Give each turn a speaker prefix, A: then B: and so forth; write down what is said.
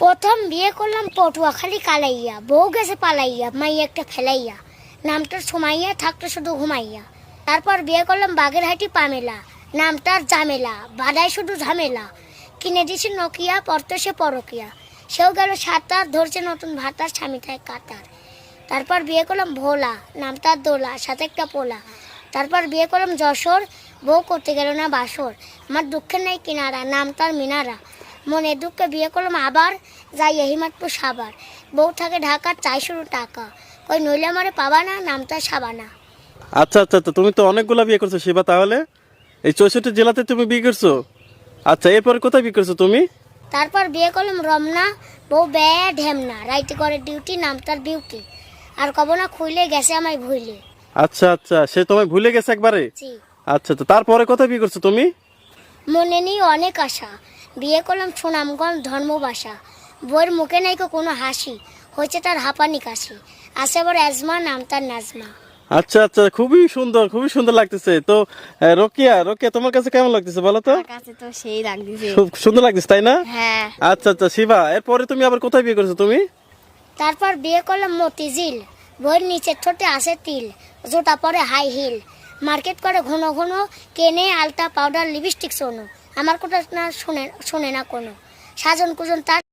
A: প্রথম বিয়ে করলাম পটুয়াখালী কালাইয়া, বউ গেছে পালাইয়া, মাইয়া একটা ফেলাইয়া, নামটার সুমাইয়া, থাকতো শুধু ঘুমাইয়া। তারপর বিয়ে করলাম বাগেরহাটি পামেলা, নামটার জামেলা, বাদায় শুধু ঝামেলা। কিনে দিছি নকিয়া, পড়তো সে পরকিয়া, সেও গেল সাঁতার, ধরছে নতুন ভাতার, স্বামী তাই কাতার। তারপর বিয়ে করলাম ভোলা, নামটার দোলা, সাথে একটা পোলা। তারপর বিয়ে করলাম যশোর, বউ করতে গেল না বাসর, আমার দুঃখের নাই কিনারা, নাম তার মিনারা। মনে দুঃখে বিয়ে করলাম আবার, যাই হিমাতপুর সাবার, বউ থাকে ঢাকার, চাই শুরু টাকা, ওই নইলে আমারে পাবা না, নাম তার সাবানা।
B: আচ্ছা আচ্ছা, তো তুমি তো অনেকগুলা বিয়ে করছো শিবা, তাহলে এই 64 জেলাতে তুমি বিয়ে করছো। আচ্ছা, এরপরে কোথায় বিয়ে করছো তুমি?
A: তারপর বিয়ে করলাম রমনা, বউ ব্যয় ঢেমনা, রাইতে করে ডিউটি, নাম তার বিউটি, আর কব না খুইলে গেছে আমায় ভুইলে।
B: আচ্ছা আচ্ছা, সে তোমায় ভুলে গেছে একবারে।
A: জি।
B: আচ্ছা, তো তারপরে কোথায় বিয়ে করছো তুমি?
A: মনে নেই অনেক আশা, বিয়ে করলাম সুনামগঞ্জ ধর্মবাসা, বউয়ের মুখে নাই কোনো হাসি, হয়েছে তার হাঁপানি কাশি, আসে বড় অ্যাজমা, নাম তার নাজমা।
B: আচ্ছা আচ্ছা, খুবই সুন্দর লাগতেছে তো। রোকিয়া, তোমার কাছে কেমন লাগতেছে বলো তো?
C: আমার কাছে তো সেই লাগতেছে।
B: খুব সুন্দর লাগতেছে, তাই না?
C: হ্যাঁ।
B: আচ্ছা আচ্ছা শিবা, এরপরে তুমি আবার কোথায় বিয়ে করছো তুমি?
A: তারপর বিয়ে করলাম মতিঝিল, বইয়ের নিচের ঠোঁটে আসে তিল, জোটা পরে হাই হিল, মার্কেট করে ঘন ঘন, কেনে আলতা পাউডার লিপস্টিক সোনো, আমার কথা না শুনে না কোনো, সাজন কুজন তার